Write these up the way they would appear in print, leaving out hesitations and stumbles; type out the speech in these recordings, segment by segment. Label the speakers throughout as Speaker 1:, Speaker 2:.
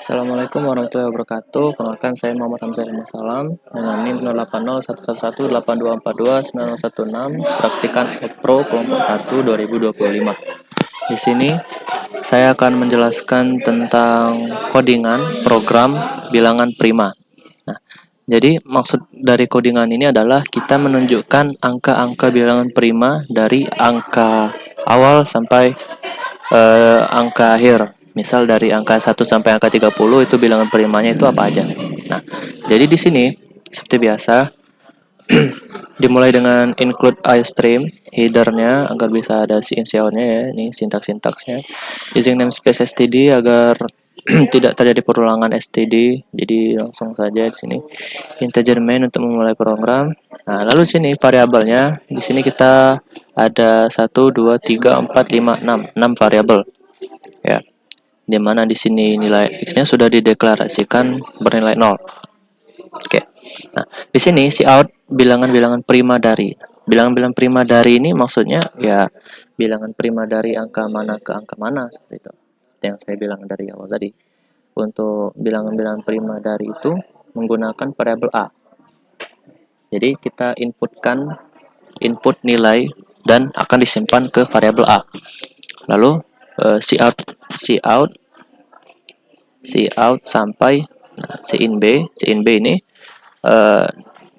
Speaker 1: Assalamualaikum warahmatullahi wabarakatuh. Perkenalkan saya Muhammad Hamzah Salam dengan NIM 08011182429016 praktikan Pro kelompok 1 2025. Di sini saya akan menjelaskan tentang codingan program bilangan prima. Nah, jadi maksud dari codingan ini adalah kita menunjukkan angka-angka bilangan prima dari angka awal sampai angka akhir. Misal dari angka 1 sampai angka 30 itu bilangan primanya itu apa aja. Nah, jadi di sini seperti biasa dimulai dengan include iStream headernya agar bisa ada si out-nya ya, ini sintaks-sintaksnya. Using namespace std agar tidak terjadi perulangan std. Jadi langsung saja di sini integer main untuk memulai program. Nah, lalu sini variabelnya di sini kita ada 1 2 3 4 5 6 variabel. Ya. Di mana di sini nilai x-nya sudah dideklarasikan bernilai 0. Oke. Nah, di sini si out bilangan-bilangan prima dari. Bilangan-bilangan prima dari ini maksudnya ya bilangan prima dari angka mana ke angka mana seperti itu. Yang saya bilang dari awal tadi. Untuk bilangan-bilangan prima dari itu menggunakan variabel a. Jadi kita input nilai dan akan disimpan ke variabel a. Lalu cout sampai cin b ini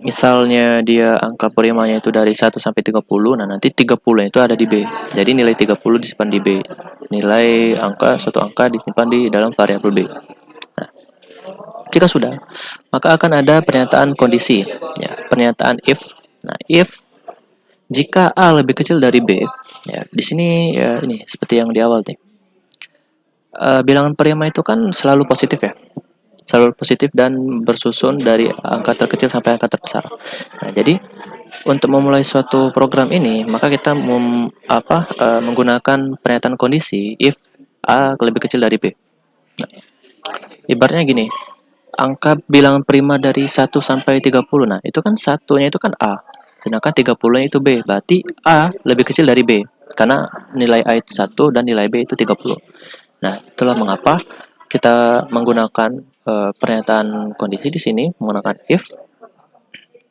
Speaker 1: misalnya dia angka primanya itu dari 1 sampai 30. Nah, nanti 30 itu ada di B. Jadi nilai 30 disimpan di B. Nilai suatu angka disimpan di dalam variabel B. Nah, jika sudah, maka akan ada pernyataan kondisi, ya, pernyataan if. Nah, if jika A lebih kecil dari B, ya, di sini ya ini seperti yang di awal nih. Bilangan prima itu kan selalu positif ya. Selalu positif dan bersusun dari angka terkecil sampai angka terbesar. Nah, jadi untuk memulai suatu program ini, maka kita menggunakan pernyataan kondisi if A lebih kecil dari B. Nah, ibaratnya gini, angka bilangan prima dari 1 sampai 30. Nah, itu kan satunya itu kan A. Sedangkan 30-nya itu B. Berarti A lebih kecil dari B. Karena nilai A itu 1 dan nilai B itu 30. Nah, itulah mengapa kita menggunakan pernyataan kondisi di sini menggunakan if,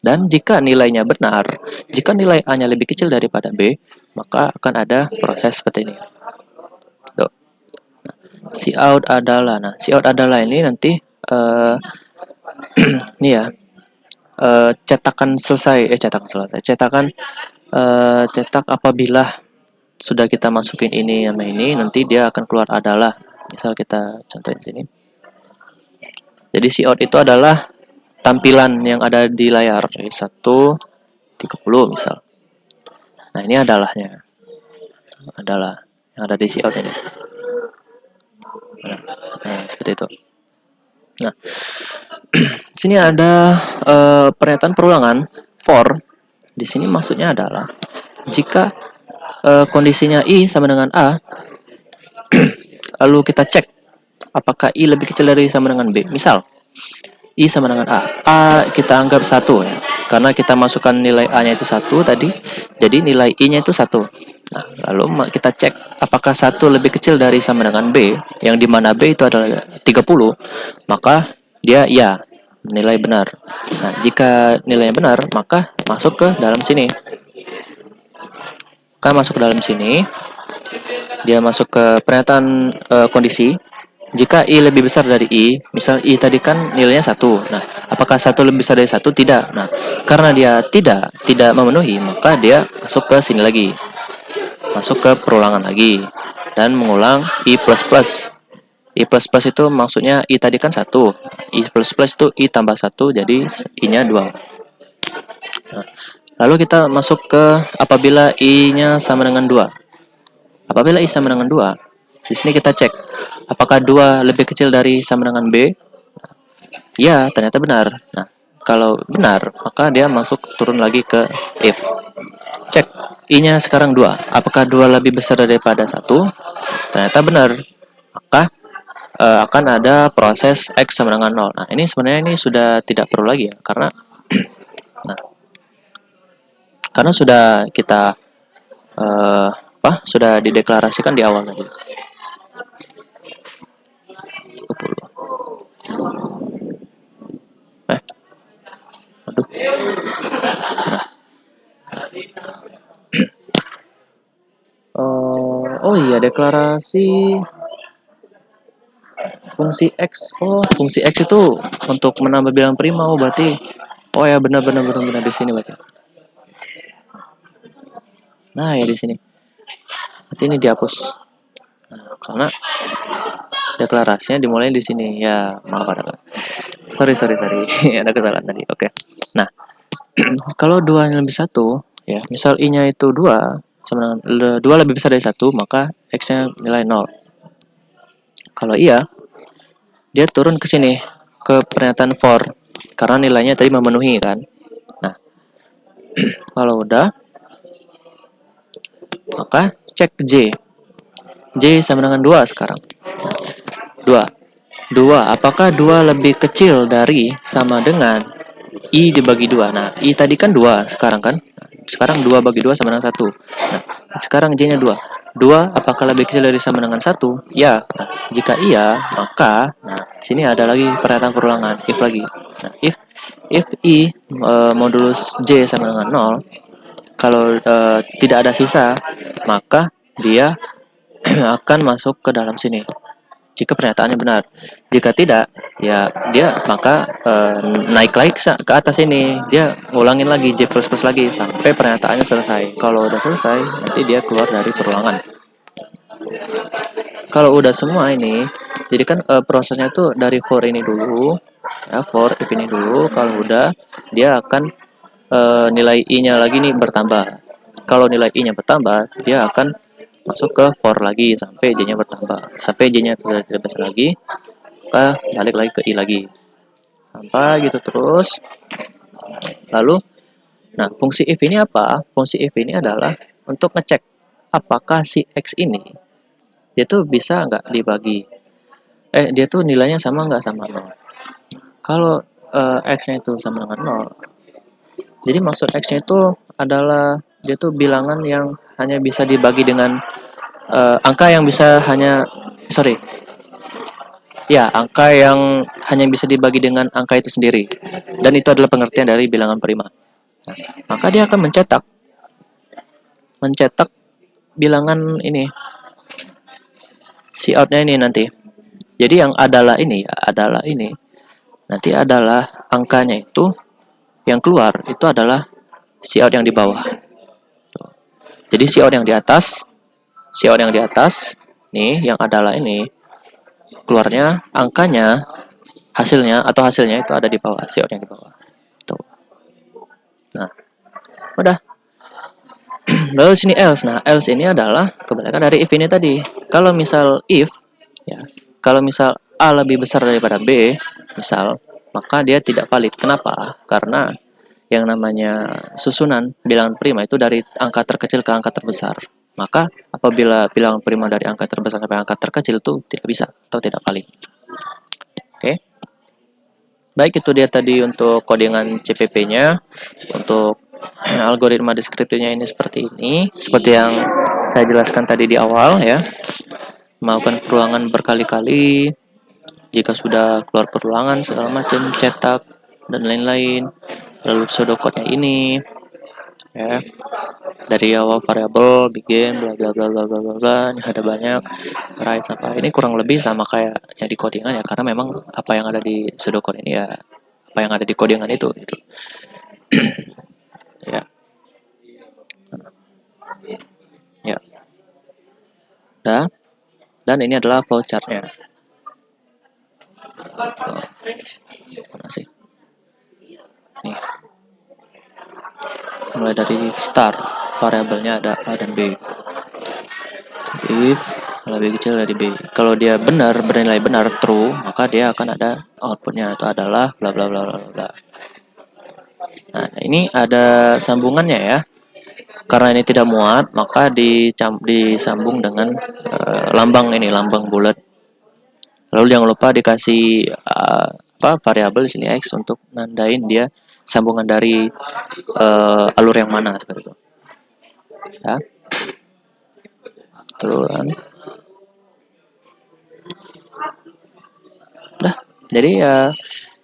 Speaker 1: dan jika nilainya benar, jika nilai A-nya lebih kecil daripada B, maka akan ada proses seperti ini. Tuh. Cout adalah, cout adalah ini nanti ini ya, cetak apabila sudah kita masukin ini sama ini, nanti dia akan keluar adalah. Misal kita contohin sini. Jadi cout itu adalah tampilan yang ada di layar. Jadi 1:30 misal. Nah, ini adalahnya. Adalah yang ada di cout ini. Nah, seperti itu. Nah, sini ada pernyataan perulangan for. Di sini maksudnya adalah jika kondisinya I sama dengan A, lalu kita cek apakah I lebih kecil dari sama dengan B. Misal I sama dengan A. A kita anggap 1 ya. Karena kita masukkan nilai A-nya itu 1 tadi. Jadi nilai I-nya itu 1. Nah, lalu kita cek apakah 1 lebih kecil dari sama dengan B, yang dimana B itu adalah 30, maka dia ya, nilai benar. Nah, jika nilainya benar, maka masuk ke dalam sini. Masuk ke dalam sini, dia masuk ke pernyataan kondisi. Jika I lebih besar dari I, misal I tadi kan nilainya 1. Nah, apakah 1 lebih besar dari 1? Tidak. Nah, karena dia tidak memenuhi, maka dia masuk ke sini lagi. Masuk ke perulangan lagi. Dan mengulang I++. I++ itu maksudnya I tadi kan 1. I++ itu I tambah 1, jadi I-nya 2. Nah, lalu kita masuk ke apabila I-nya sama dengan 2. Apabila I sama dengan 2, di sini kita cek apakah 2 lebih kecil dari sama dengan B? Ya, ternyata benar. Nah, kalau benar, maka dia masuk turun lagi ke if. Cek I-nya sekarang 2. Apakah 2 lebih besar daripada 1? Ternyata benar. Maka akan ada proses X sama dengan 0. Nah, ini sebenarnya ini sudah tidak perlu lagi ya, karena nah, karena sudah kita sudah dideklarasikan di awal tadi. Eh, aduh. Oh iya, deklarasi fungsi X. Oh, fungsi X itu untuk menambah bilangan prima. Oh, berarti. Oh ya, benar benar benar benar di sini berarti. Nah, ya di sini. Berarti ini dihapus. Nah, karena deklarasinya dimulai di sini. Ya, maaf ada. Sorry, sorry, sorry. Ada kesalahan tadi. Oke. Nah, kalau 2 lebih satu, ya, misal I-nya itu 2, sama dengan 2 lebih besar dari satu, maka X-nya nilai 0. Kalau iya, dia turun ke sini, ke pernyataan for, karena nilainya tadi memenuhi kan. Nah, kalau udah, maka cek J. J sama dengan 2 sekarang. 2. 2. Apakah 2 lebih kecil dari sama dengan I dibagi 2? Nah, I tadi kan 2 sekarang kan? Sekarang 2 bagi 2 sama dengan 1. Nah, sekarang J-nya 2. 2 apakah lebih kecil dari sama dengan 1? Ya. Nah, jika iya, maka sini ada lagi pernyataan perulangan, if lagi. Nah, if I modulus J sama dengan 0, kalau tidak ada sisa, maka dia akan masuk ke dalam sini. Jika pernyataannya benar. Jika tidak, ya dia maka naik lagi ke atas ini. Dia ngulangin lagi J++ lagi sampai pernyataannya selesai. Kalau udah selesai, nanti dia keluar dari perulangan. Kalau udah semua ini, jadi kan prosesnya tuh dari for ini dulu, ya for if ini dulu. Kalau udah, dia akan nilai I-nya lagi nih bertambah. Kalau nilai I-nya bertambah, dia akan masuk ke for lagi sampai J-nya bertambah. Sampai J-nya tidak besar lagi, balik lagi ke I lagi. Sampai gitu terus. Lalu, nah fungsi if ini apa? Fungsi if ini adalah untuk ngecek apakah si X ini dia tuh bisa nggak dibagi. Dia tuh nilainya sama nggak sama 0. Kalau X-nya itu sama dengan 0, jadi maksud X-nya itu adalah dia tuh bilangan yang hanya bisa dibagi dengan angka yang bisa hanya, sorry, ya, angka yang hanya bisa dibagi dengan angka itu sendiri. Dan itu adalah pengertian dari bilangan prima. Nah, maka dia akan mencetak bilangan ini, Cout-nya ini nanti. Jadi yang adalah ini ya, adalah ini. Nanti adalah angkanya itu yang keluar itu adalah Cout yang di bawah. Jadi Cout yang di atas, Cout yang di atas, nih yang adalah ini keluarnya angkanya, hasilnya itu ada di bawah, Cout yang di bawah. Tuh. Nah, udah. Lalu sini else. Nah, else ini adalah kebalikan dari if ini tadi. Kalau misal if, ya, kalau misal A lebih besar daripada B, misal, maka dia tidak valid. Kenapa? Karena yang namanya susunan bilangan prima itu dari angka terkecil ke angka terbesar. Maka apabila bilangan prima dari angka terbesar sampai angka terkecil itu tidak bisa atau tidak valid. Oke. Baik, itu dia tadi untuk codingan CPP-nya. Untuk algoritma deskriptifnya ini seperti ini. Seperti yang saya jelaskan tadi di awal ya. Melakukan perulangan berkali-kali. Jika sudah keluar perulangan segala macam, cetak dan lain-lain. Lalu pseudocode-nya ini ya. Dari awal variabel bikin bla bla bla bla bla bla bla, ini ada banyak right sampai ini kurang lebih sama kayak yang di codingan ya, karena memang apa yang ada di pseudocode ini ya apa yang ada di codingan itu gitu. Ya, ya. Dah. Dan ini adalah flowchart-nya. Oh, mana sih? Nih. Mulai dari start, variabelnya ada A dan B. If lebih kecil dari B. Kalau dia benar, bernilai benar, true, maka dia akan ada outputnya itu adalah bla bla bla bla bla. Nah, ini ada sambungannya ya. Karena ini tidak muat, maka disambung dengan lambang ini, lambang bulat. Lalu jangan lupa dikasih variabel di sini x untuk nandain dia sambungan dari alur yang mana seperti itu. Ya. Terus, udah Jadi ya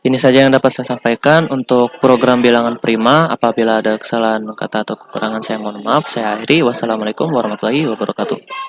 Speaker 1: ini saja yang dapat saya sampaikan untuk program bilangan prima. Apabila ada kesalahan kata atau kekurangan saya mohon maaf. Saya akhiri. Wassalamualaikum warahmatullahi wabarakatuh.